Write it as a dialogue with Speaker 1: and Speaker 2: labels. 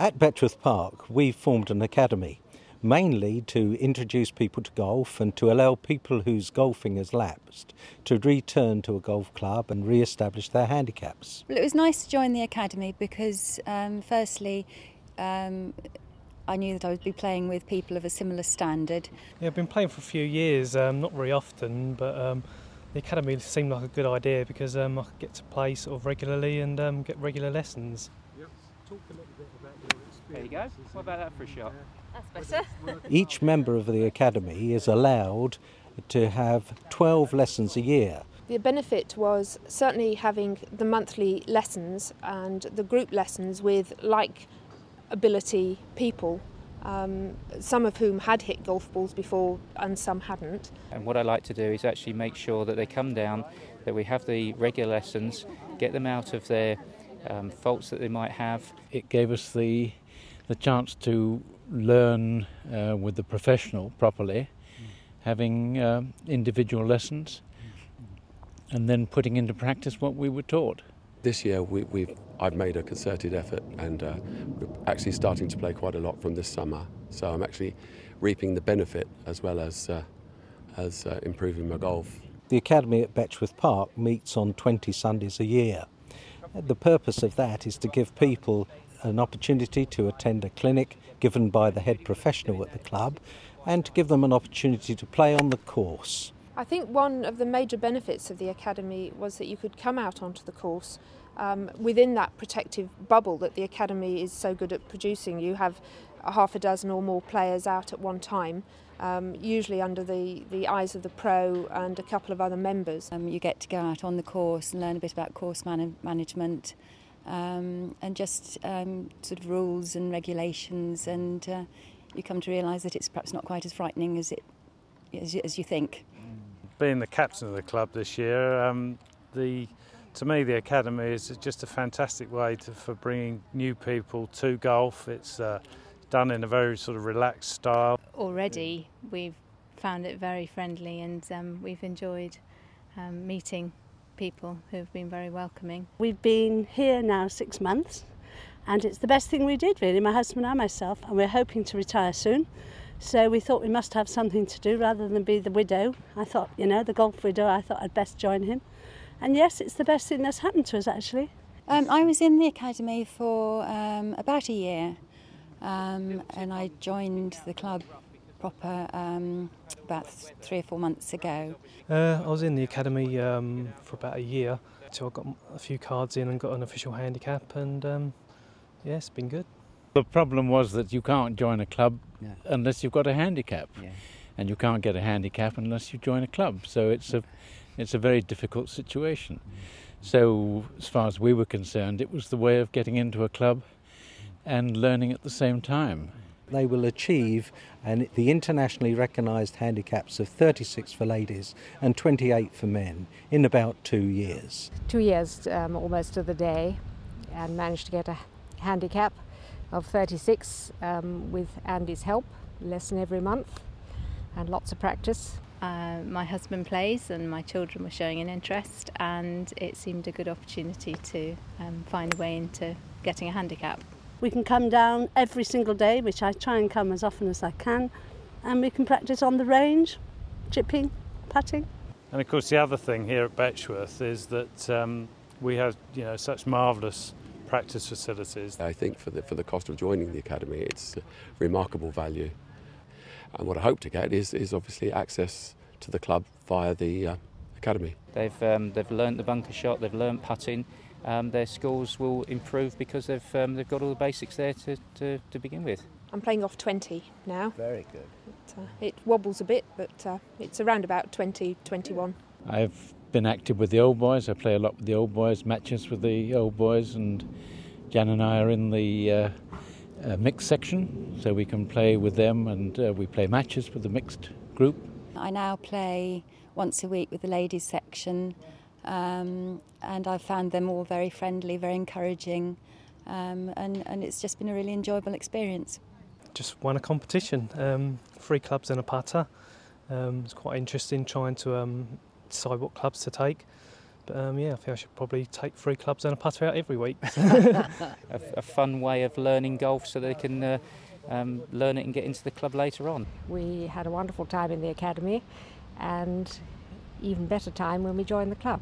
Speaker 1: At Betchworth Park, we formed an academy, mainly to introduce people to golf and to allow people whose golfing has lapsed to return to a golf club and re-establish their handicaps.
Speaker 2: Well, it was nice to join the academy because, firstly, I knew that I would be playing with people of a similar standard.
Speaker 3: Yeah, I've been playing for a few years, not very often, but the academy seemed like a good idea because I could get to play sort of regularly and get regular lessons.
Speaker 1: Yep. Talk a little bit about your experience.
Speaker 4: There you go. What about that for a shot?
Speaker 2: That's better.
Speaker 1: Each member of the academy is allowed to have 12 lessons a year.
Speaker 5: The benefit was certainly having the monthly lessons and the group lessons with like ability people, some of whom had hit golf balls before and some hadn't.
Speaker 4: And what I like to do is actually make sure that they come down, that we have the regular lessons, get them out of their faults that they might have.
Speaker 6: It gave us the chance to learn with the professional properly, having individual lessons and then putting into practice what we were taught.
Speaker 7: This year I've made a concerted effort and we're actually starting to play quite a lot from this summer. So I'm actually reaping the benefit as well as improving my golf.
Speaker 1: The academy at Betchworth Park meets on 20 Sundays a year. The purpose of that is to give people an opportunity to attend a clinic given by the head professional at the club and to give them an opportunity to play on the course.
Speaker 5: I think one of the major benefits of the academy was that you could come out onto the course within that protective bubble that the academy is so good at producing. You have a half a dozen or more players out at one time, usually under the eyes of the pro and a couple of other members.
Speaker 2: You get to go out on the course and learn a bit about course management and just sort of rules and regulations, and you come to realise that it's perhaps not quite as frightening as you think.
Speaker 3: Being the captain of the club this year, to me the academy is just a fantastic way for bringing new people to golf. It's done in a very sort of relaxed style.
Speaker 8: Already we've found it very friendly and we've enjoyed meeting people who have been very welcoming.
Speaker 9: We've been here now 6 months and it's the best thing we did really, my husband and myself, and we're hoping to retire soon. So we thought we must have something to do rather than be the widow. I thought, the golf widow, I thought I'd best join him. And yes, it's the best thing that's happened to us actually.
Speaker 2: I was in the academy for about a year and I joined the club proper about 3 or 4 months ago.
Speaker 3: I was in the academy for about a year until I got a few cards in and got an official handicap, and it's been good.
Speaker 6: The problem was that you can't join a club unless you've got a handicap, and you can't get a handicap unless you join a club. So it's a very difficult situation. So as far as we were concerned, it was the way of getting into a club and learning at the same time.
Speaker 1: They will achieve the internationally recognised handicaps of 36 for ladies and 28 for men in about 2 years.
Speaker 10: 2 years almost to the day, and managed to get a handicap of 36 with Andy's help, lesson every month and lots of practice.
Speaker 8: My husband plays and my children were showing an interest, and it seemed a good opportunity to find a way into getting a handicap.
Speaker 9: We can come down every single day, which I try and come as often as I can, and we can practice on the range, chipping, putting.
Speaker 3: And of course the other thing here at Betchworth is that we have such marvellous practice facilities.
Speaker 7: I think for the cost of joining the academy, it's remarkable value. And what I hope to get is obviously access to the club via the academy.
Speaker 4: They've learnt the bunker shot, they've learnt putting. Their scores will improve because they've got all the basics there to begin with.
Speaker 5: I'm playing off 20 now.
Speaker 1: Very good.
Speaker 5: It wobbles a bit, but it's around about 20, 21.
Speaker 6: I've been active with the old boys. I play a lot with the old boys, matches with the old boys, and Jan and I are in the mixed section, so we can play with them, and we play matches with the mixed group.
Speaker 2: I now play once a week with the ladies section, and I've found them all very friendly, very encouraging, and it's just been a really enjoyable experience.
Speaker 3: Just won a competition, 3 clubs and a putter. It's quite interesting trying to decide what clubs to take.
Speaker 11: But I think I should probably take 3 clubs and a putter out every week.
Speaker 4: a fun way of learning golf so they can learn it and get into the club later on.
Speaker 10: We had a wonderful time in the academy and even better time when we joined the club.